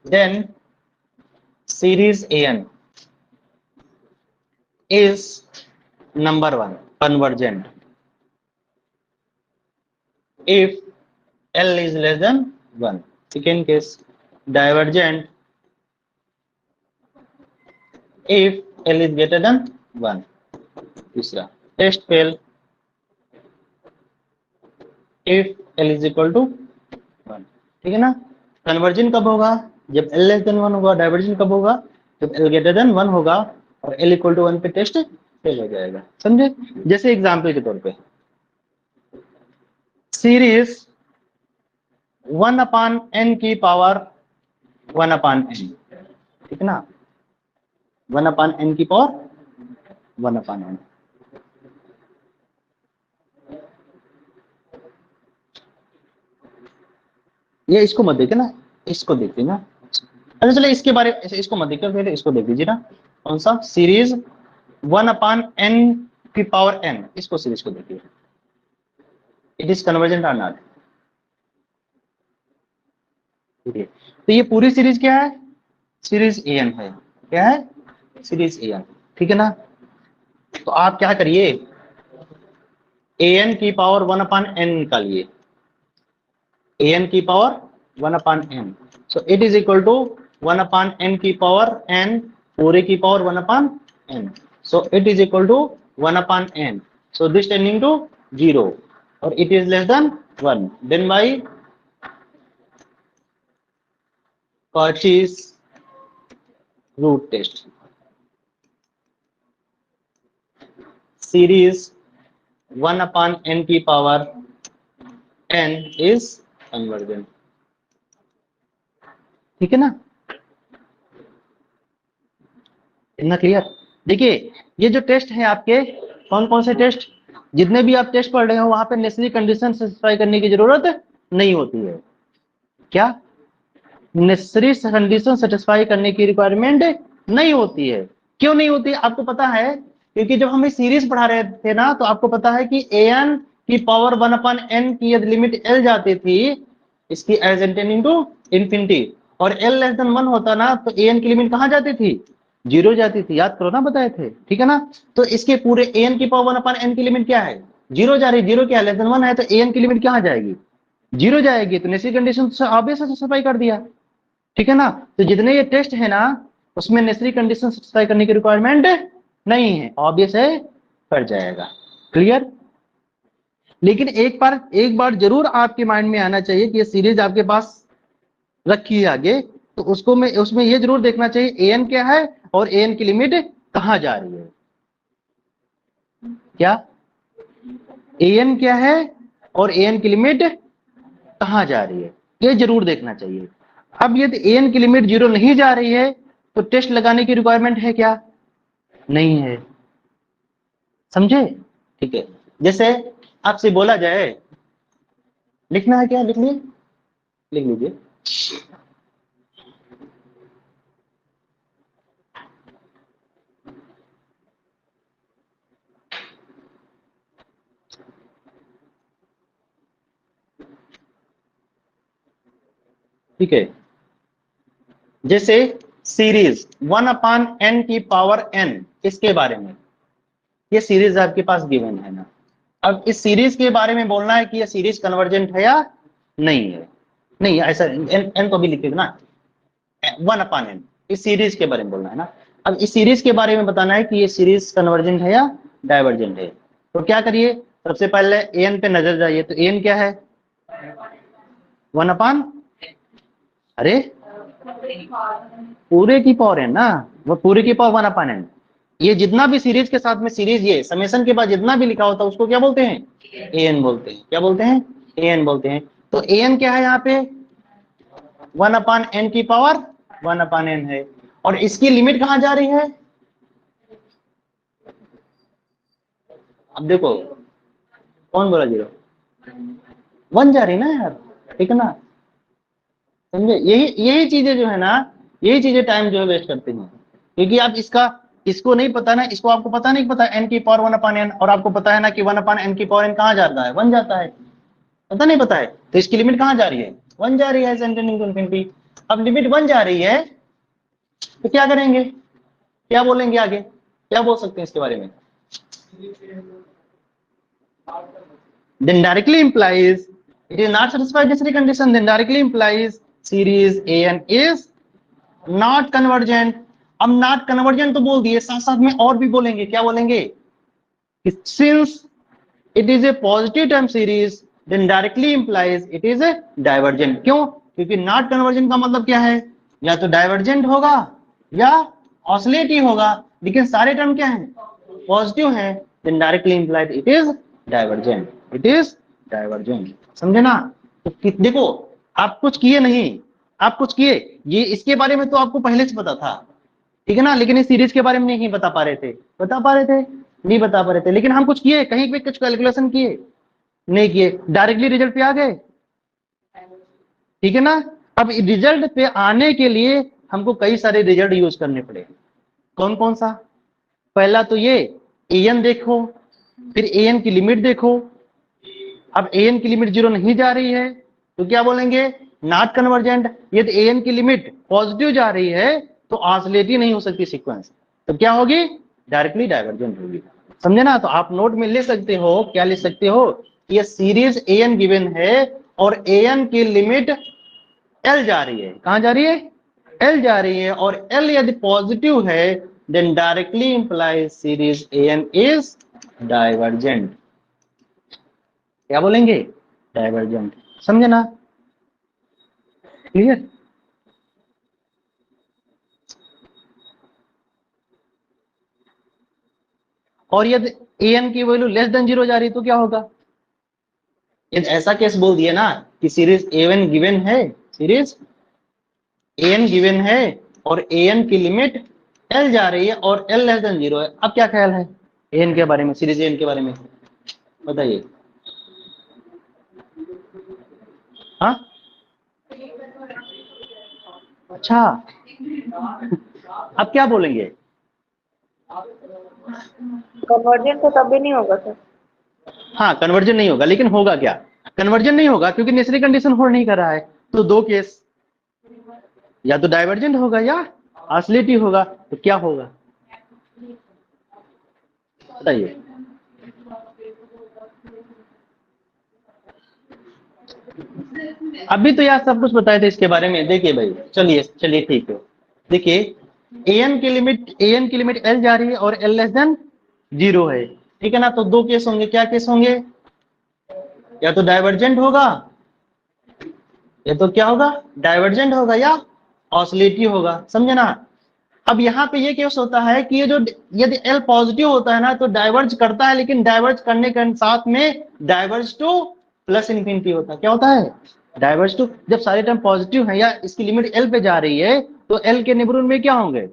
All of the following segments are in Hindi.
then series an is number one convergent if L is less than 1. Second case, divergent if L is greater than 1. तीसरा, test fail if L is equal to 1. ठीक है ना। कन्वर्जन कब होगा? जब L less than 1 होगा। डाइवर्जन कब होगा? जब L greater than 1 होगा और L equal to 1 पे टेस्ट फेल हो जाएगा। समझे? जैसे एग्जाम्पल के तौर पे सीरीज 1/n की पावर 1/n, ठीक है ना। 1/n की पावर 1/n। ये इसको मत देखे ना, इसको देखिए ना। अच्छा चलो इसके बारे में, इसको मत देखिए, पहले इसको देख लीजिए ना। कौन सा? सीरीज 1/n की पावर n, इसको सीरीज को देखिए। इट इज कन्वर्जेंट और नॉट। तो ये पूरी सीरीज क्या है? सीरीज an है। क्या है? सीरीज an, ठीक है ना। तो आप क्या करिए, an की पावर 1/n निकालिए। an की power 1/n, so it is equal to 1/n की पावर n पूरे की power 1/n, so it is equal to 1/n, so this tending to 0 or it is less than 1, then by Cauchy's root test series 1/n की पावर n is convergent, ठीक है ना। इतना क्लियर? देखिए ये जो टेस्ट है आपके, कौन कौन से टेस्ट, जितने भी आप टेस्ट पढ़ रहे हो वहां पे नेसेसरी कंडीशन सेटिस्फाई करने की जरूरत नहीं होती है। क्या? नेसेसरी कंडीशन सेटिस्फाई करने की रिक्वायरमेंट नहीं होती है। क्यों नहीं होती? आपको पता है, क्योंकि जब हम ये सीरीज पढ़ा रहे थे ना, तो आपको पता है कि an की पावर 1/n की यदि लिमिट l जाती थी इसकी एज टेंडिंग टू इंफिनिटी और l लेस देन 1 होता ना, तो an की लिमिट कहां जाती थी? 0 जाती थी। याद करो ना, बताए थे, ठीक है ना। तो इसके पूरे an की पावर 1/n की लिमिट क्या है? 0 जा रही। 0 क्या है? लेस देन 1 है, तो an की लिमिट कहां जाएगी? 0 जाएगी। तो नेसेसरी कंडीशन ऑब्वियस सेटिस्फाई कर दिया, ठीक है ना। तो जितने ये टेस्ट है ना, उसमें नेसेसरी कंडीशन सेटिस्फाई करने की रिक्वायरमेंट नहीं है, ऑब्वियस है, कर जाएगा। क्लियर? लेकिन एक बार जरूर आपके माइंड में आना चाहिए कि ये सीरीज आपके पास रखी है आगे, तो उसमें ये जरूर देखना चाहिए an क्या है और an की लिमिट कहां जा रही है। क्या? an क्या है और an की लिमिट कहां जा रही है, ये जरूर देखना चाहिए। अब यदि an की लिमिट 0 नहीं जा रही है तो टेस्ट लगाने की रिक्वायरमेंट है क्या? नहीं है। समझे? ठीक है। जैसे आपसे बोला जाए, लिखना है क्या? लिख लिए? लिख लीजिए। ठीक है। जैसे सीरीज 1/n की पावर n, इसके बारे में, ये सीरीज आपके पास गिवन है ना। अब इस सीरीज के बारे में बोलना है कि ये सीरीज कन्वर्जेंट है या नहीं है। नहीं, ऐसा n को भी लिख देना, 1/n, इस सीरीज के बारे में बोलना है ना। अब इस सीरीज के बारे में बताना है कि ये सीरीज कन्वर्जेंट है या डाइवर्जेंट है। तो क्या करिए, सबसे पहले an पे नजर जाइए। तो an क्या है? 1/, अरे पूरे की पावर है ना, वो पूरे की पावर 1/n। ये जितना भी सीरीज के साथ में सीरीज, ये समेशन के बाद जितना भी लिखा होता है उसको क्या बोलते हैं? an बोलते हैं। क्या बोलते हैं? an बोलते हैं। तो an क्या है यहाँ पे? 1/n की पावर 1/n है। और इसकी लिमिट कहां जा रही है? अब देखो, कौन बोला 0? 1 जा रही ना यार, ठीक है ना। समझे? यही चीजें जो है ना, यही चीजें टाइम जो है वेस्ट करती हैं। क्योंकि आप इसको नहीं पता ना, इसको आपको पता नहीं पता n की पावर 1/n, और आपको पता है ना कि 1/n की पावर n कहां जाता है? 1 जाता है। पता नहीं पता है, तो इसकी लिमिट कहां जा रही है? 1 जा रही है, इंफिनिटी। अब लिमिट 1 जा रही है तो क्या करेंगे, क्या बोलेंगे आगे, क्या बोल सकते हैं इसके बारे में? then directly implies it is not satisfied necessary condition, then directly implies series an is not convergent. अब not convergent तो बोल दिए, साथ साथ में और भी बोलेंगे, क्या बोलेंगे? since it is a positive term series then directly implies it is a divergent. क्यों? क्योंकि not convergent का मतलब क्या है, या तो divergent होगा या oscillating होगा, लेकिन सारे टर्म क्या हैं, पॉजिटिव हैं, then directly implied it is divergent, it is divergent. समझे ना? तो देखो आप कुछ किए नहीं, आप कुछ किए, ये इसके बारे में तो आपको पहले से पता था, ठीक है ना, लेकिन इस सीरीज के बारे में नहीं बता पा रहे थे, बता पा रहे थे, नहीं बता पा रहे थे, लेकिन हम कुछ किए, कहीं पे कुछ कैलकुलेशन किए, नहीं किए, डायरेक्टली रिजल्ट पे आ गए, ठीक है ना। अब रिजल्ट पे आने के लिए हमको कई सारे रिजल्ट यूज करने पड़े, कौन कौन सा? पहला तो ये an देखो, फिर an की लिमिट देखो, अब an की लिमिट 0 नहीं जा रही है तो क्या बोलेंगे, नॉट कन्वर्जेंट। यदि an की लिमिट पॉजिटिव जा रही है तो ऑसिलेटरी नहीं हो सकती सीक्वेंस, तो क्या होगी, डायरेक्टली डाइवर्जेंट होगी। समझे ना? तो आप नोट में ले सकते हो, क्या ले सकते हो, ये सीरीज an गिवन है और an की लिमिट l जा रही है, कहां जा रही है, l जा रही है, और l यदि पॉजिटिव है then directly implies series an is divergent. क्या बोलेंगे, डाइवर्जेंट। समझे ना? क्लियर? और यदि an की वैल्यू लेस देन 0 जा रही तो क्या होगा, यदि ऐसा केस बोल दिया ना कि सीरीज a1 गिवन है, सीरीज an गिवन है और an की लिमिट l जा रही है और l लेस देन 0 है, अब क्या ख्याल है an के बारे में, सीरीज an के बारे में बताइए? हाँ अच्छा, अब क्या बोलेंगे, कन्वर्जेंट तो तभी नहीं होगा सर। हाँ कन्वर्जन नहीं होगा, लेकिन होगा क्या, कन्वर्जन नहीं होगा क्योंकि नेसेसरी कंडीशन होल्ड नहीं कर रहा है, तो दो केस, या तो डाइवर्जेंट होगा या ऑसिलेटिव होगा, तो क्या होगा बताइए? अभी तो यार सब कुछ बताए थे इसके बारे में, देखिए भाई, चलिए चलिए ठीक है, देखिए an की लिमिट l जा रही है और l लेस देन 0 है, ठीक है ना, तो दो केस होंगे, क्या केस होंगे, या तो डाइवर्जेंट होगा, या तो क्या होगा, डाइवर्जेंट होगा या ऑसिलेटिव होगा। समझे ना? अब यहाँ पे ये केस होता है कि ये जो, यदि L पॉजिटिव होता है ना तो डाइवर्ज करता है, लेकिन डाइवर्ज करने के साथ में डाइवर्ज टू प्लस इन्फिनिटी होता है, क्या होता है, डाइवर्ज टू। जब सारे टर्म पॉजिटिव है या इसकी लिमिट L पे जा रही है तो L के नेबरहुड में क्या होंगे,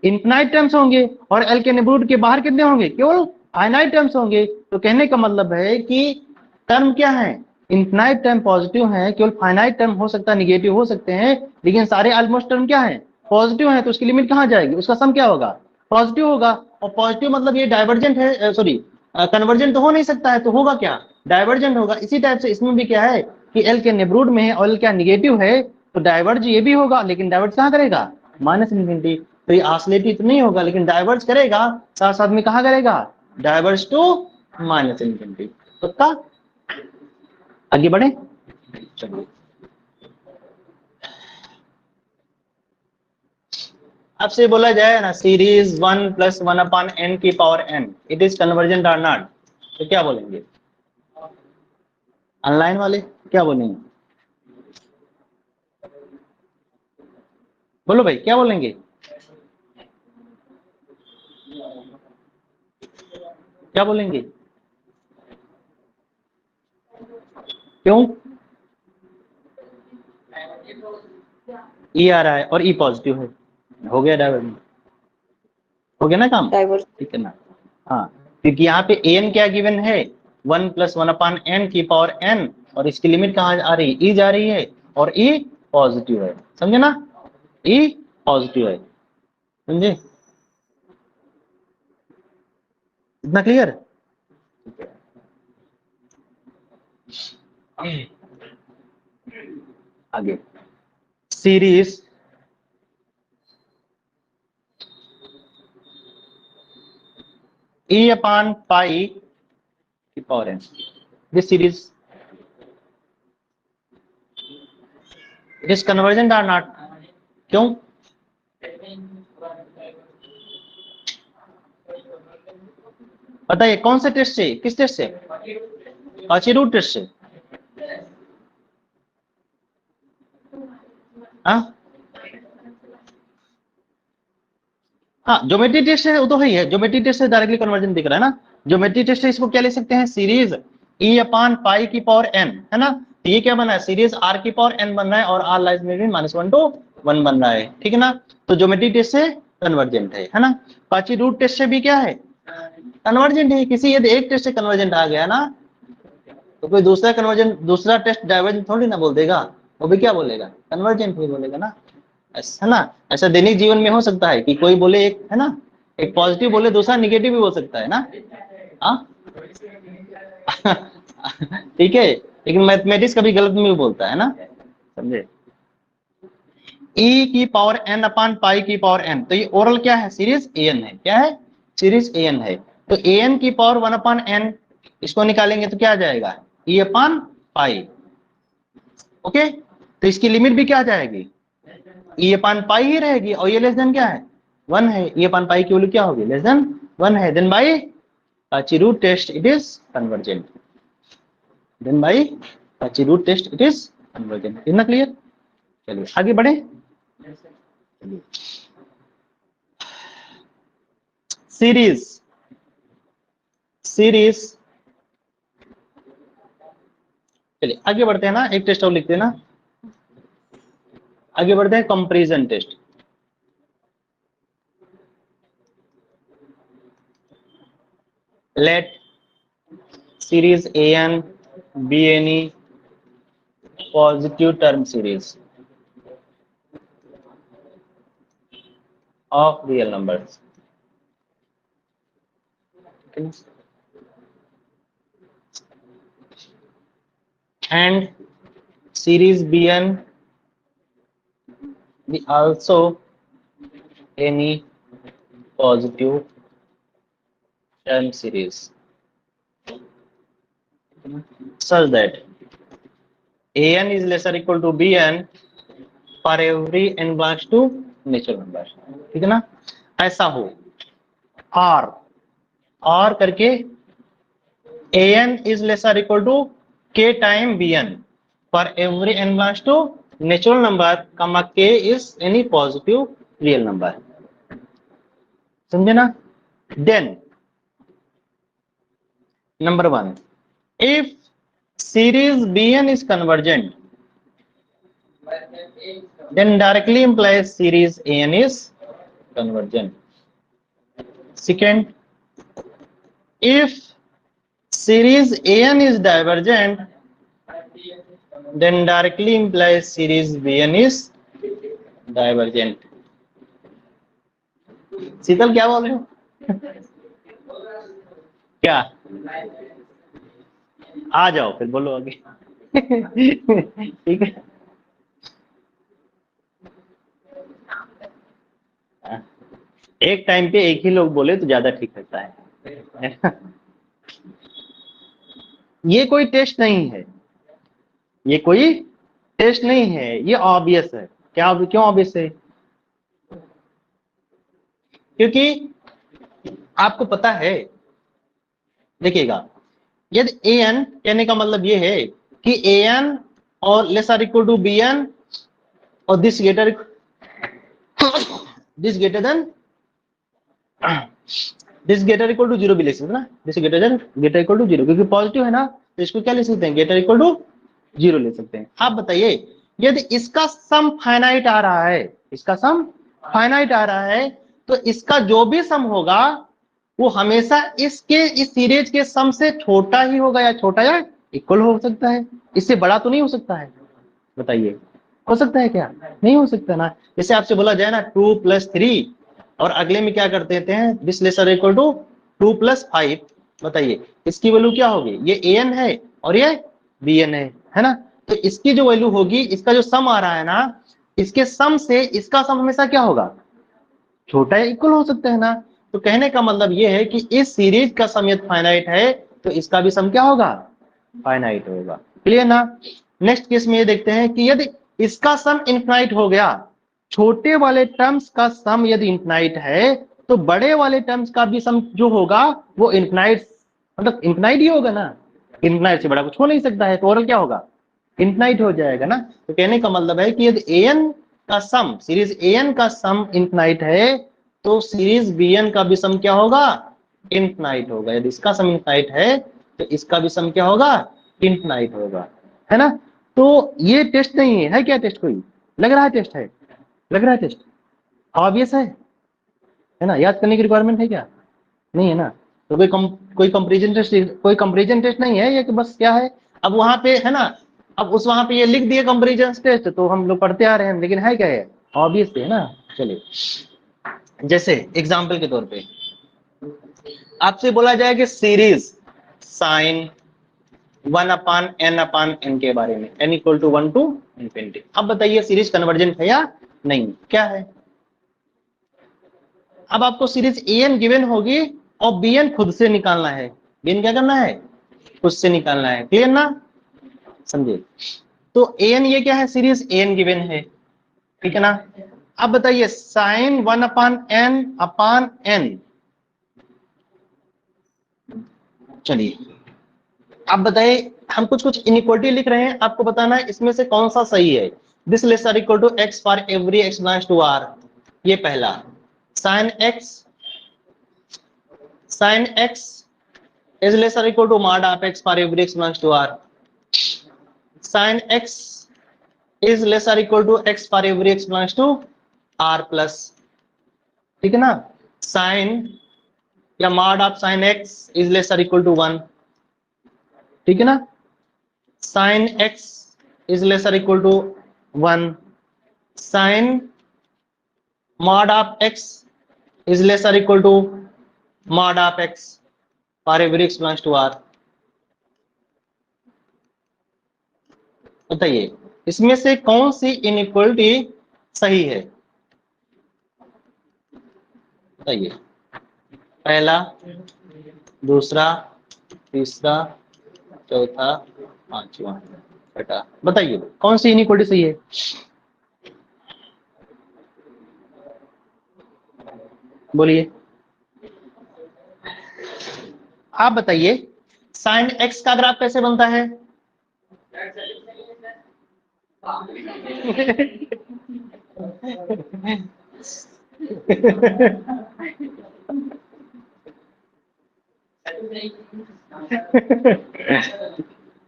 इन्फिनाइट टर्म्स होंगे, और L के नेबरहुड के बाहर कितने होंगे, केवल फाइनाइट टर्म्स होंगे। तो कहने का मतलब है कि टर्म क्या है, इन्फिनाइट टर्म पॉजिटिव है, केवल फाइनाइट टर्म हो सकता है, निगेटिव हो सकते हैं, लेकिन सारे ऑलमोस्ट टर्म क्या है, पॉजिटिव है, तो उसकी लिमिट कहां जाएगी, उसका सम क्या होगा, पॉजिटिव होगा। और पॉजिटिव मतलब ये डाइवर्जेंट है, सॉरी कन्वर्जेंट तो हो नहीं सकता है, तो होगा क्या, डाइवर्जेंट होगा। इसी टाइप से इसमें भी क्या है कि L के नेबरहुड में है और L क्या निगेटिव है, तो डाइवर्ज ये भी होगा, लेकिन डाइवर्ज कहां करेगा, माइनस इन्फिनिटी। तो ये ऑसिलेटिव तो नहीं होगा, लेकिन डाइवर्ज करेगा, साथ साथ में कहां करेगा, डाइवर्ज टू माइनस इन्फिनिटी। पक्का? आगे बढ़े, चलिए। आपसे बोला जाए ना सीरीज 1 + 1/n की power n it is convergent और नॉट, तो क्या बोलेंगे, ऑनलाइन वाले क्या बोलेंगे, बोलो भाई क्या बोलेंगे, क्या बोलेंगे, क्यों, ई आ रहा है और ई पॉजिटिव है, हो गया डाइवर्जेंट, हो गया ना काम, डाइवर्स ठीक है ना। हाँ, क्योंकि यहाँ पे an क्या गिवन है, 1 + 1/n की पावर n, और इसकी लिमिट कहाँ आ रही है, e जा रही है, और e पॉजिटिव है। समझे ना, e पॉजिटिव है, समझे, इतना क्लियर? आगे सीरीज E upon pi की power n, this series it is convergent or not? क्यों? बताइए कौन से टेस्ट से, किस टेस्ट से? कॉची रूट टेस्ट से। हाँ, ज्योमेट्री टेस्ट है वो तो है, ज्योमेट्री टेस्ट से डायरेक्टली कन्वर्जन दिख रहा है ना। ज्योमेट्री टेस्ट है, इसको क्या ले सकते हैं? सीरीज E अपॉन पाई की पावर n, है ना। तो ये क्या बना है? सीरीज r की पावर n बन रहा है और r लाइज बिटवीन -1 to 1 बन रहा है, ठीक है ना। तो ज्योमेट्री टेस्ट से कन्वर्जेंट है ना। कॉची रूट टेस्ट से भी क्या है? कन्वर्जेंट है। किसी यदि एक टेस्ट से कन्वर्जेंट आ गया ना, तो कोई दूसरा कन्वर्जेंट, दूसरा टेस्ट डाइवर्जेंट थोड़ी ना बोल देगा, वो भी क्या बोलेगा? कन्वर्जेंट ही बोलेगा ना, ऐसा ना। ऐसा दैनिक जीवन में हो सकता है कि कोई बोले एक, है ना, एक पॉजिटिव बोले दूसरा निगेटिव भी बोल सकता है ना। हाँ ठीक है, लेकिन मैथमेटिक्स कभी गलत में भी बोलता है ना, समझे। e की पावर n अपॉन पाई की पावर n, तो ये ओरल क्या है? सीरीज an है। क्या है? सीरीज an है। तो an की पावर 1 अपॉन n, इसको निकालेंगे तो क्या आ जाएगा? e upon pi. ओके, तो इसकी लिमिट भी क्या आ जाएगी? e अपॉन पाई ही रहेगी, और ये लेस देन क्या है? 1 है। e अपॉन पाई की वैल्यू क्या होगी? लेस देन 1 है। Then by Cauchy root test it is convergent. Then by Cauchy root test it is convergent. इतना क्लियर? चलिए आगे बढ़े। सीरीज चलिए आगे बढ़ते हैं ना, एक टेस्ट और लिखते हैं ना। आगे बढ़ते हैं, comparison test. Let series an be any positive term series of real numbers, and series bn be also any positive term series such that an is lesser equal to bn for every n belongs to natural number, ठीक है ना। ऐसा हो r करके an is lesser equal to k time bn for every n belongs to natural number, comma k is any positive real number, समझे ना। then number 1, if series bn is convergent, then directly implies series an is convergent. Second, if series an is divergent, then directly implies series bn is divergent. शीतल क्या बोल रहे हो? क्या? आ जाओ फिर बोलो आगे। ठीक है, एक टाइम पे एक ही लोग बोले तो ज्यादा ठीक लगता है। ये कोई टेस्ट नहीं है, ये कोई टेस्ट नहीं है, ये ऑब्वियस है। क्या? क्यों ऑब्वियस है? क्योंकि आपको पता है, देखिएगा, यदि an कहने का मतलब ये है कि an और less or equal to bn और दिस ग्रेटर इक्वल टू 0 भी लिख सकते ना। दिस ग्रेटर इक्वल टू 0, क्योंकि पॉजिटिव है ना, तो इसको क्या ले सकते हैं? ग्रेटर इक्वल टू 0 ले सकते हैं। आप बताइए, यदि इसका सम फाइनाइट आ रहा है, इसका सम फाइनाइट आ रहा है, तो इसका जो भी सम होगा वो हमेशा इसके इस सीरीज के सम से छोटा ही होगा, या छोटा या इक्वल हो सकता है। इससे बड़ा तो नहीं हो सकता है, बताइए हो सकता है क्या? नहीं हो सकता ना। जैसे आपसे बोला जाए ना 2 + 3 और अगले में क्या कर देते हैं? दिस लेसर इक्वल टू 2 + 5, बताइए इसकी वैल्यू क्या होगी? ये an है और ये bn है ना। तो इसकी जो वैल्यू होगी, इसका जो सम आ रहा है ना, इसके सम से इसका सम हमेशा क्या होगा, छोटा या इक्वल हो सकता है ना। तो कहने का मतलब ये है कि इस सीरीज का सम यदि फाइनाइट है तो इसका भी सम क्या होगा, फाइनाइट होगा। क्लियर ना। नेक्स्ट केस में ये देखते हैं कि यदि इसका सम इनफाइनाइट हो गया, छोटे वाले टर्म्स का सम यदि इनफाइनाइट है तो बड़े वाले टर्म्स का भी सम जो होगा वो इनफाइनाइट, मतलब इनफाइनाइट ही होगा ना, इनफाइनाइट से बड़ा कुछ हो नहीं सकता है, तो ओरल क्या होगा, इनफाइनाइट हो जाएगा ना। तो कहने का मतलब है कि यदि an का सम, सीरीज an का सम इनफाइनाइट है तो सीरीज bn का भी सम क्या होगा, इनफाइनाइट होगा। यदि इसका सम इनफाइनाइट है तो इसका भी सम क्या होगा, इनफाइनाइट होगा, है ना। तो ये टेस्ट नहीं है क्या, टेस्ट कोई लग रहा है टेस्ट है, लग रहा है टेस्ट ऑब्वियस है ना, याद करने की रिक्वायरमेंट है क्या, नहीं है ना। तो कोई कंपैरिजन टेस्ट, कोई कंपैरिजन टेस्ट नहीं है ये, कि बस क्या है अब वहां पे है ना, अब उस वहां पे ये लिख दिए कंपैरिजन टेस्ट तो हम लोग पढ़ते आ रहे हैं, लेकिन है क्या है, ऑब्वियस है ना। चलिए जैसे एग्जांपल के तौर पे आपसे बोला जाए कि सीरीज साइन 1/n/n के बारे में, n = 1 to infinity। अब बताइए सीरीज कन्वर्जेंट है या नहीं, क्या है। अब आपको सीरीज an गिवन होगी और bn खुद से निकालना है, bn क्या करना है, खुद से निकालना है। क्लियर ना, समझे। तो an ये क्या है, सीरीज an गिवन है, ठीक है ना। अब बताइए साइन 1/n/n, चलिए अब बताइए हम कुछ कुछ इनइक्वालिटी लिख रहे हैं, आपको बताना है इसमें से कौन सा सही है। This less or equal to x for every x belongs to r, ये पहला। Sine x is less or equal to mod of x for every x belongs to r, sin x is less or equal to x for every x belongs to r plus, ठीक है ना। साइन या mod of sin x is less or equal to 1, ठीक है ना। sin x is less or equal to 1, sin mod of x is less or equal to mod of x for every x belongs to r। बताइए इसमें से कौन सी इनइक्वालिटी सही है, बताइए। पहला, दूसरा, तीसरा, चौथा, पांचवा, छठा, बताइए कौन सी इनइक्वालिटी सही है। बोलिए, आप बताइए साइन एक्स का ग्राफ कैसे बनता है।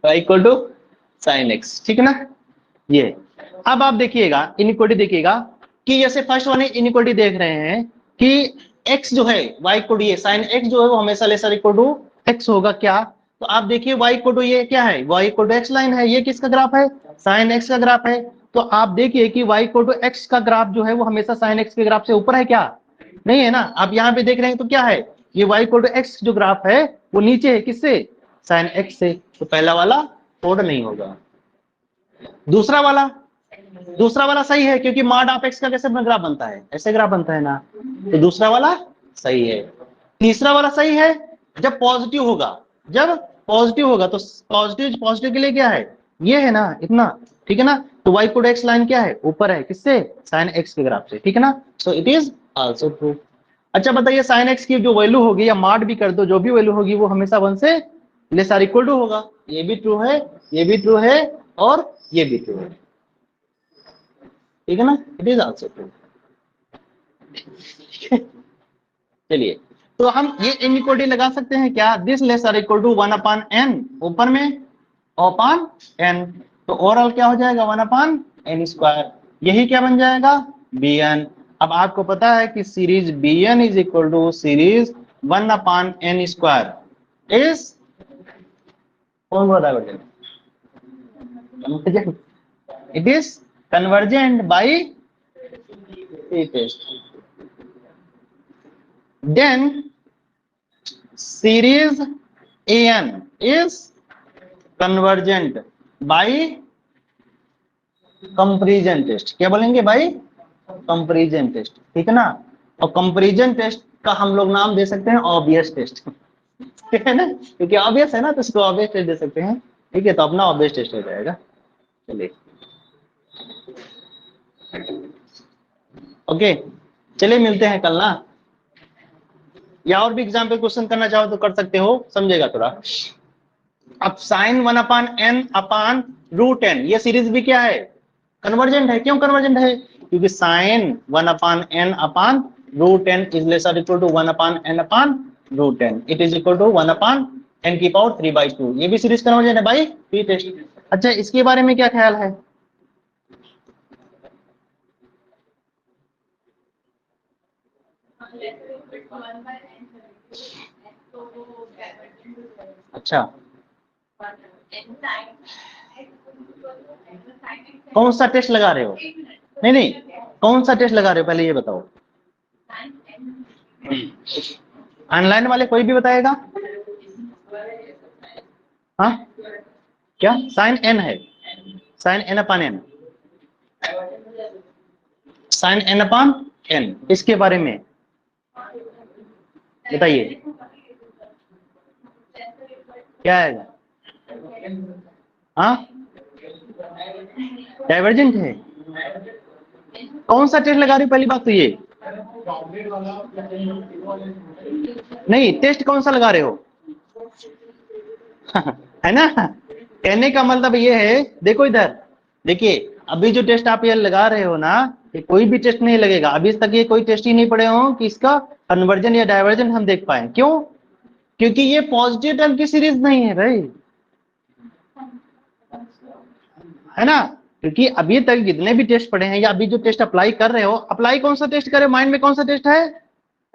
इक्वल टू साइन एक्स, ठीक है ना। ये अब आप देखिएगा इनइक्वालिटी, देखिएगा कि जैसे फर्स्ट वाले इनइक्वालिटी देख रहे हैं कि x जो है y इक्वल टू ये साइन x जो है वो हमेशा लेसर इक्वल टू x होगा, क्या। तो आप देखिए y इक्वल टू ये क्या है, y equal to x line है, ये किसका ग्राफ है, साइन x का ग्राफ है। तो आप देखिए कि y इक्वल टू x का ग्राफ जो है वो हमेशा साइन x के ग्राफ से ऊपर है क्या, नहीं है ना। आप यहाँ पे देख रहे हैं तो क्या है, ये y इक्वल टू x जो ग्राफ है वो नीचे है किससे, साइन x से। तो पहला वाला फोल्ड नहीं होगा। दूसरा वाला सही है क्योंकि मॉड ऑफ एक्स का कैसे ग्राफ बनता है, ऐसे ग्राफ बनता है ना, तो दूसरा वाला सही है। तीसरा वाला सही है जब पॉजिटिव होगा, जब पॉजिटिव होगा तो पॉजिटिव के लिए क्या है, ये है ना इतना, ठीक है ना। तो y equal to x line क्या है, ऊपर है किससे, साइन x के ग्राफ से, ठीक है ना। So it is also true. अच्छा बताइए साइन x की जो वैल्यू होगी या मॉड भी कर दो, जो भी वैल्यू होगी वो हमेशा 1 से लेस आर इक्वल टू होगा। ये भी ट्रू है, ये भी ट्रू है और ये भी ट्रू है, ठीक है ना। It is also true. चलिए तो हम ये इनइक्वालिटी लगा सकते हैं क्या, this less or equal to 1/n, ऊपर में अपॉन n, तो ओवरऑल क्या हो जाएगा 1/n², यही क्या बन जाएगा bn। अब आपको पता है कि series bn is equal to series 1/n² is, कौन बोल रहा है, it is convergent by t-test, then series an is convergent by comparison test. क्या बोलेंगे भाई? कंपैरिजन टेस्ट, ठीक है ना। और कंपैरिजन टेस्ट का हम लोग नाम दे सकते हैं ऑब्वियस टेस्ट, ठीक है ना, क्योंकि ऑब्वियस है ना, तो इसको ऑब्वियस टेस्ट दे सकते हैं। ठीक है, तो अपना ऑब्वियस टेस्ट हो जाएगा। चलिए, ओके, चलिए मिलते हैं कल ना। या और भी एग्जाम्पल क्वेश्चन करना चाहो तो कर सकते हो, समझेगा थोड़ा। अब साइन 1/n/√n ये सीरीज भी क्या है? कन्वर्जेंट है। क्यों कन्वर्जेंट है? क्योंकि sine 1/n/√n is lesser equal to 1/n/√n, it is equal to 1/n⁵²। ये भी सीरीज कन्वर्जेंट है भाई, पी टेस्ट। अच्छा, इसके बारे में क्या ख्याल है? अच्छा, कौन सा टेस्ट लगा रहे हो? नहीं नहीं, कौन सा टेस्ट लगा रहे हो पहले ये बताओ। ऑनलाइन वाले कोई भी बताएगा? हाँ, क्या साइन एन है? साइन n/n, साइन n/n, इसके बारे में बताइए क्या है? हाँ, डाइवर्जेंट है। कौन सा टेस्ट लगा रही हो पहली बात तो ये? नहीं, टेस्ट कौन सा लगा रहे हो? है ना, कहने का मतलब ये है, देखो इधर देखिए, अभी जो टेस्ट आप ये लगा रहे हो ना, ये कोई भी टेस्ट नहीं लगेगा। अभी तक ये कोई टेस्ट ही नहीं पड़े हो कि इसका कन्वर्जन या डाइवर्जन हम देख पाए। क्यों? क्योंकि ये पॉजिटिव टर्म की सीरीज नहीं है भाई, है ना। क्योंकि अभी तक जितने भी टेस्ट पढ़े हैं या अभी जो टेस्ट अप्लाई कर रहे हो, अप्लाई कौन सा टेस्ट करे? माइंड में कौन सा टेस्ट है?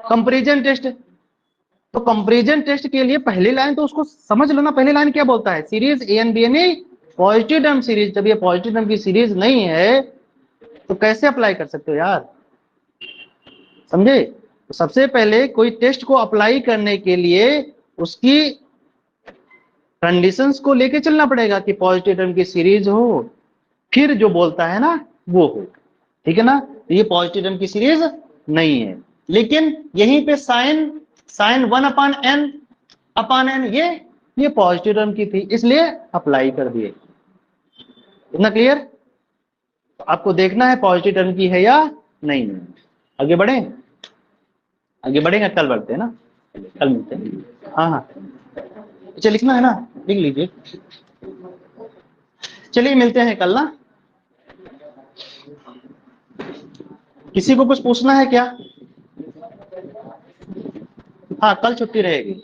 Comparison test. तो कंपैरिजन टेस्ट के लिए पहली लाइन तो उसको समझ लो ना। पहली लाइन क्या बोलता है? Series AN/BN positive term series. जब ये पॉजिटिव टर्म की सीरीज नहीं है तो कैसे अप्लाई कर सकते हो यार, समझे। तो सबसे पहले कोई टेस्ट को अप्लाई करने के लिए उसकी कंडीशंस को लेके चलना पड़ेगा कि पॉजिटिव टर्म की सीरीज हो, फिर जो बोलता है ना वो हो, ठीक है ना। तो ये पॉजिटिव टर्म की सीरीज नहीं है, लेकिन यहीं पे साइन 1/n/n ये पॉजिटिव टर्म की थी, इसलिए अप्लाई कर दिए। इतना क्लियर? तो आपको देखना है पॉजिटिव टर्म की है या नहीं। आगे बढ़े, आगे बढ़ेंगे, कल बढ़ते हैं ना, कल मिलते हैं। हाँ हाँ, अच्छा लिखना है ना, लिख लीजिए। चलिए मिलते हैं कल ना। किसी को कुछ पूछना है क्या? हाँ, कल छुट्टी रहेगी।